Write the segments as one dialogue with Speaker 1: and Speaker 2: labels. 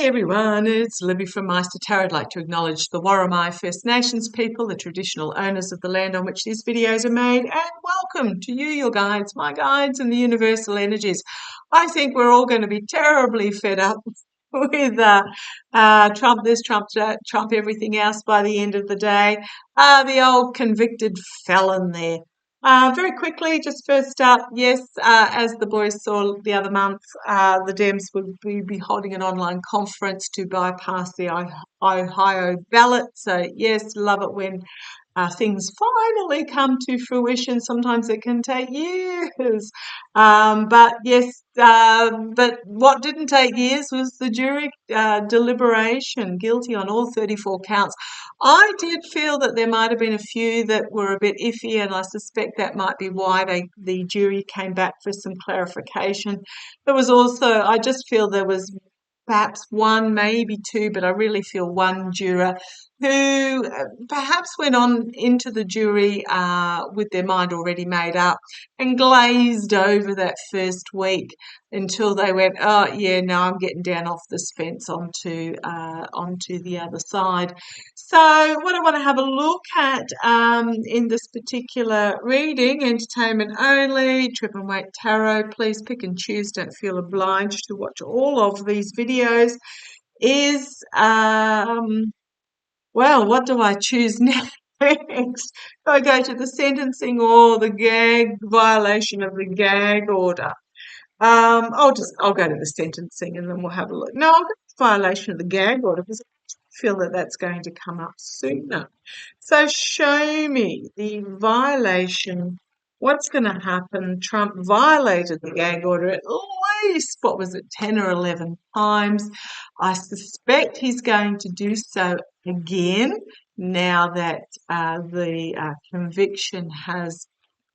Speaker 1: Hey everyone, it's Libby from maighstirtarot. I'd like to acknowledge the Worimi First Nations people, the traditional owners of the land on which these videos are made, and welcome to you, your guides, my guides, and the universal energies. I think we're all going to be terribly fed up with Trump this, Trump that, Trump everything else by the end of the day. The old convicted felon there. Very quickly, just first up, yes, as the boys saw the other month, the Dems would be holding an online conference to bypass the Ohio ballot. So, yes, love it when things finally come to fruition. Sometimes it can take years. But yes, but what didn't take years was the jury deliberation, guilty on all 34 counts. I did feel that there might have been a few that were a bit iffy, and I suspect that might be why the jury came back for some clarification. There was also, I just feel there was perhaps one, maybe two, but I really feel one juror who perhaps went on into the jury with their mind already made up and glazed over that first week until they went, oh yeah, no, I'm getting down off this fence onto the other side. So what I want to have a look at in this particular reading, entertainment only, Trip and Wait Tarot, please pick and choose, don't feel obliged to watch all of these videos, is well, what do I choose next? Do I go to the sentencing or the gag violation of the gag order? I'll go to the sentencing and then we'll have a look. No, I'll go to the violation of the gag order because I feel that that's going to come up sooner. So show me the violation. What's going to happen? Trump violated the gag order at least, 10 or 11 times. I suspect he's going to do so again now that the conviction has,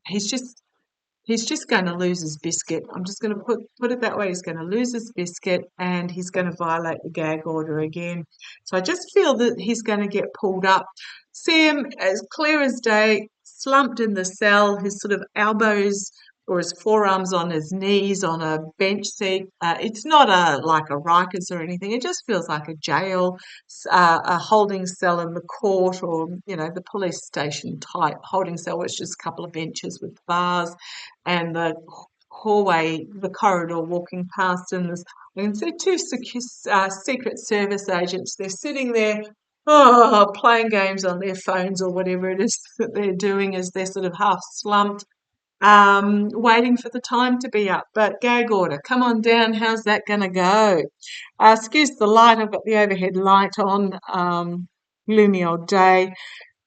Speaker 1: he's just going to lose his biscuit. I'm just going to put it that way. He's going to lose his biscuit and he's going to violate the gag order again. So I just feel that he's going to get pulled up. See him as clear as day, slumped in the cell, his sort of elbows or his forearms on his knees on a bench seat. It's not like a Rikers or anything. It just feels like a jail, a holding cell in the court or, the police station type holding cell, which is just a couple of benches with bars and the hallway, the corridor walking past, and I can see two Secret Service agents. They're sitting there, playing games on their phones or whatever it is that they're doing as they're sort of half slumped, waiting for the time to be up. But gag order, come on down. How's that going to go? Excuse the light. I've got the overhead light on. Gloomy old day.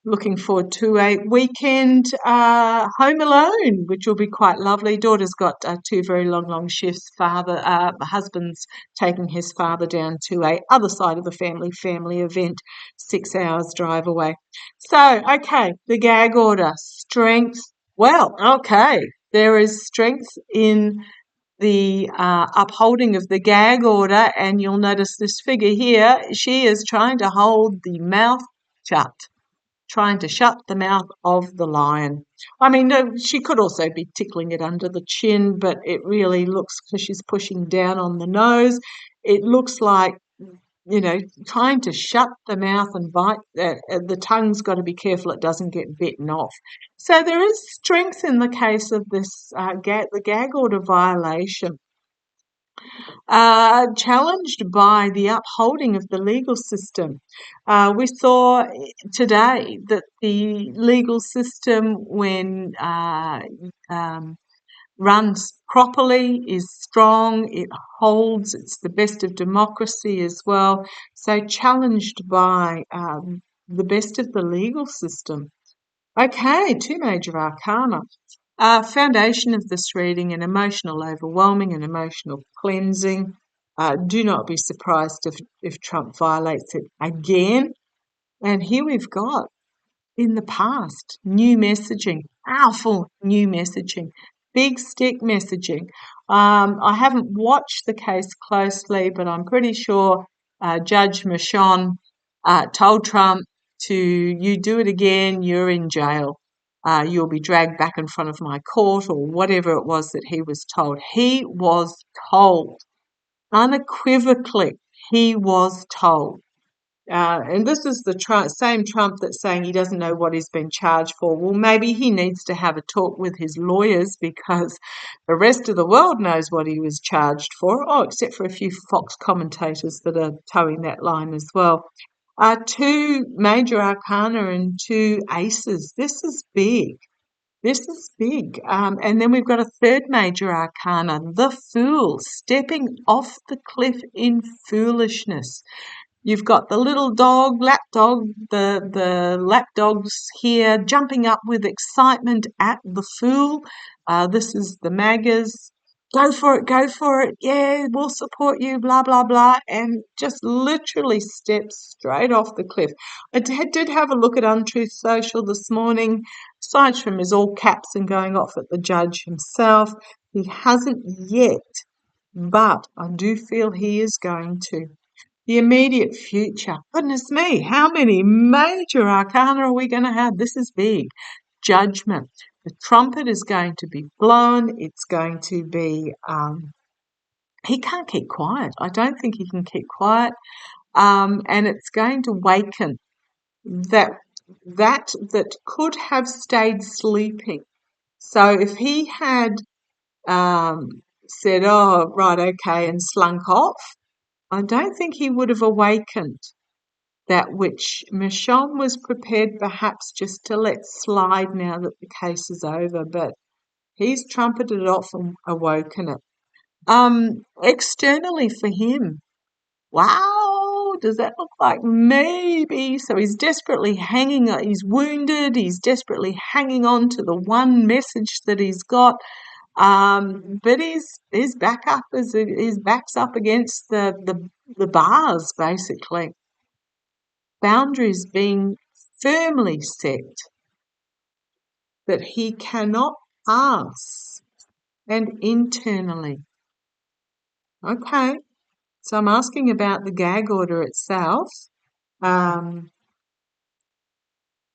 Speaker 1: Looking forward to a weekend home alone, which will be quite lovely. Daughter's got two very long shifts. Husband's taking his father down to a other side of the family event, 6 hours drive away. So, okay, the gag order, strength. Well, okay, there is strength in the upholding of the gag order, and you'll notice this figure here. She is trying to hold the mouth shut. Trying to shut the mouth of the lion. I mean, no, she could also be tickling it under the chin, but it really looks, because she's pushing down on the nose, it looks like, trying to shut the mouth and bite. The tongue's got to be careful it doesn't get bitten off. So there is strength in the case of this the gag order violation. Challenged by the upholding of the legal system. We saw today that the legal system, when runs properly, is strong, it holds, it's the best of democracy as well. So challenged by the best of the legal system. Okay, two major arcana. Foundation of this reading, an emotional overwhelming and emotional cleansing. Do not be surprised if Trump violates it again. And here we've got, in the past, new messaging, powerful new messaging, big stick messaging. I haven't watched the case closely, but I'm pretty sure Judge Michon told Trump you do it again, you're in jail. You'll be dragged back in front of my court, or whatever it was that he was told. He was told unequivocally he was told. And this is the same Trump that's saying he doesn't know what he's been charged for. Well, maybe he needs to have a talk with his lawyers because the rest of the world knows what he was charged for. Oh, except for a few Fox commentators that are towing that line as well. Two major arcana and two aces. This is big. This is big. And then we've got a third major arcana, the Fool, stepping off the cliff in foolishness. You've got the little dog, lap dog, the lap dogs here jumping up with excitement at the Fool. This is the MAGAs. Go for it, yeah, we'll support you, blah, blah, blah, and just literally steps straight off the cliff. I did have a look at Untruth Social this morning. Aside from his all caps and going off at the judge himself, he hasn't yet, but I do feel he is going to. The immediate future. Goodness me, how many major arcana are we going to have? This is big. Judgment. The trumpet is going to be blown. It's going to be, he can't keep quiet. I don't think he can keep quiet. And it's going to waken that could have stayed sleeping. So if he had said, oh, right, okay, and slunk off, I don't think he would have awakened that which Michonne was prepared perhaps just to let slide now that the case is over, but he's trumpeted it off and awoken it. Externally for him, wow, does that look like maybe? So he's desperately he's wounded, he's desperately hanging on to the one message that he's got. But his back's up against the bars, basically. Boundaries being firmly set that he cannot pass, and internally. Okay, so I'm asking about the gag order itself.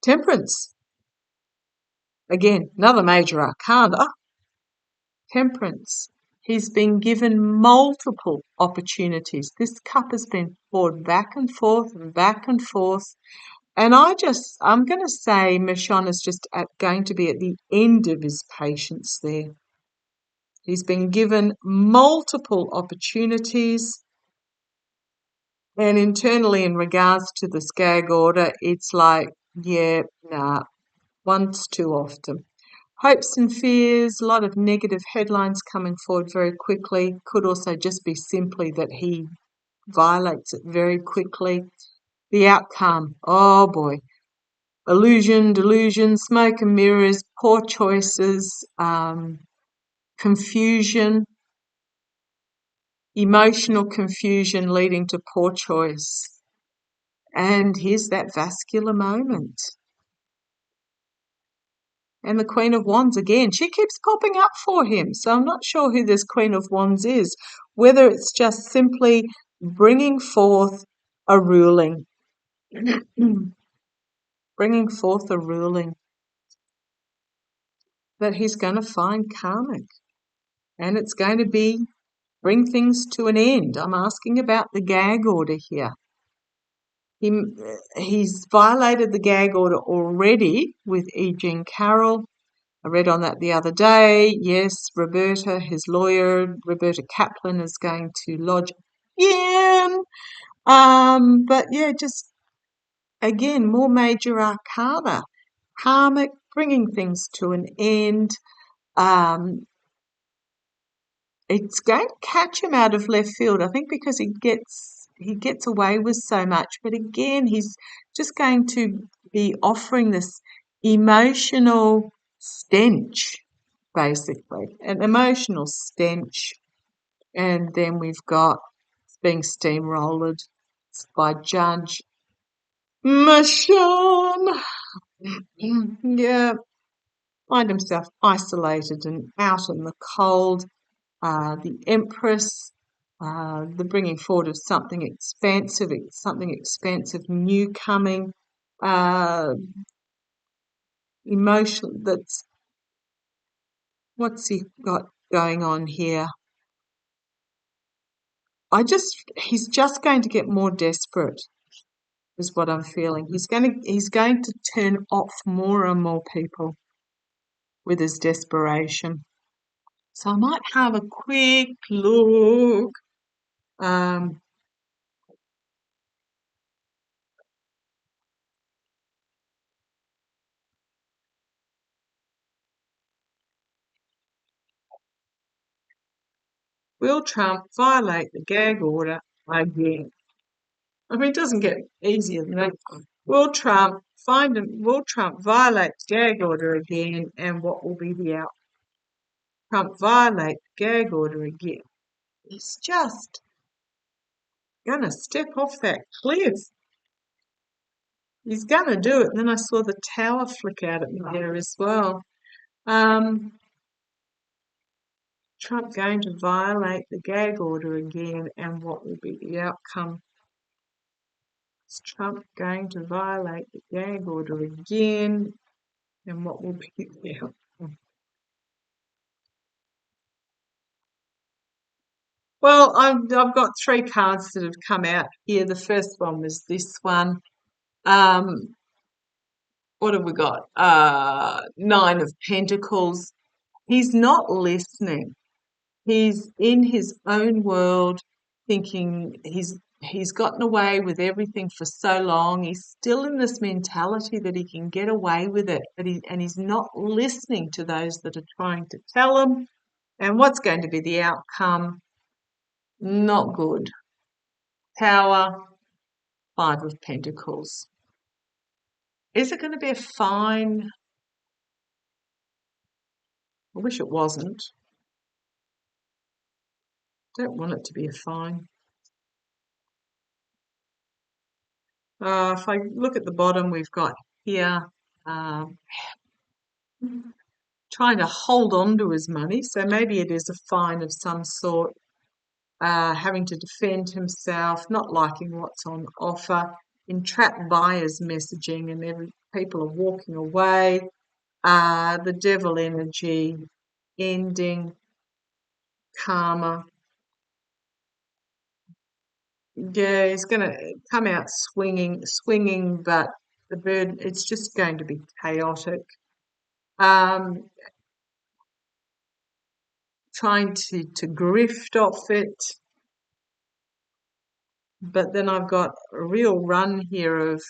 Speaker 1: Temperance. Again, another major arcana. Temperance. He's been given multiple opportunities. This cup has been poured back and forth and back and forth. And I'm going to say Michonne is just going to be at the end of his patience there. He's been given multiple opportunities. And internally, in regards to this gag order, it's like, yeah, nah, once too often. Hopes and fears, a lot of negative headlines coming forward very quickly. Could also just be simply that he violates it very quickly. The outcome, oh boy. Illusion, delusion, smoke and mirrors, poor choices, confusion, emotional confusion leading to poor choice. And here's that vascular moment. And the Queen of Wands again, she keeps popping up for him. So I'm not sure who this Queen of Wands is, whether it's just simply bringing forth a ruling. Bringing forth a ruling that he's going to find karmic. And it's going to bring things to an end. I'm asking about the gag order here. He's violated the gag order already with E. Jean Carroll. I read on that the other day. Yes, Roberta, his lawyer, Roberta Kaplan, is going to lodge again. But yeah, just again, more major arcana. Karmic, bringing things to an end. It's going to catch him out of left field, I think, because he gets away with so much. But again, he's just going to be offering this emotional stench, basically, an emotional stench. And then we've got being steamrolled by Judge Michonne. Yeah, find himself isolated and out in the cold. The Empress, the bringing forward of something expansive new coming, emotion. What's he got going on here? he's just going to get more desperate, is what I'm feeling. He's going to turn off more and more people with his desperation. So I might have a quick look. Will Trump violate the gag order again? I mean, it doesn't get easier than that. Will Trump violate the gag order again, and what will be the outcome? Trump violate the gag order again. He's just gonna step off that cliff. He's gonna do it. And then I saw the tower flick out at me there as well. Trump going to violate the gag order again, and what will be the outcome? Is Trump going to violate the gag order again, and what will be the outcome? Well, I've got three cards that have come out here. The first one was this one. What have we got? Nine of Pentacles. He's not listening. He's in his own world, thinking he's gotten away with everything for so long. He's still in this mentality that he can get away with it, but he's not listening to those that are trying to tell him. And what's going to be the outcome? Not good. Tower, Five of Pentacles. Is it going to be a fine? I wish it wasn't. Don't want it to be a fine. If I look at the bottom, we've got here trying to hold on to his money. So maybe it is a fine of some sort, having to defend himself, not liking what's on offer, entrapped buyers messaging, and people are walking away. The devil energy, ending, karma. Yeah, he's going to come out swinging, but the bird, it's just going to be chaotic. Trying to grift off it. But then I've got a real run here of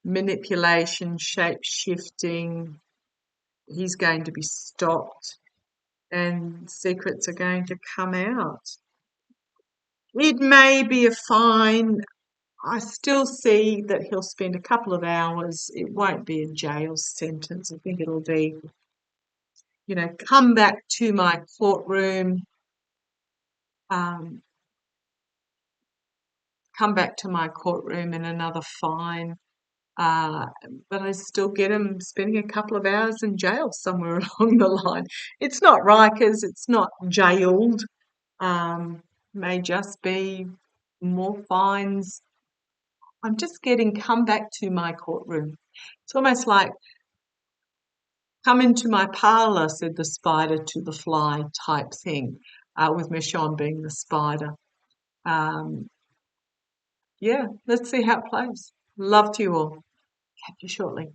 Speaker 1: manipulation, shape shifting. He's going to be stopped, and secrets are going to come out. It may be a fine. I still see that he'll spend a couple of hours. It won't be a jail sentence. I think it'll be, come back to my courtroom, and another fine. But I still get him spending a couple of hours in jail somewhere along the line. It's not Rikers, it's not jailed. May just be more fines. I'm just getting come back to my courtroom. It's almost like come into my parlour, said the spider to the fly type thing, with Michonne being the spider. Yeah, let's see how it plays. Love to you all. Catch you shortly.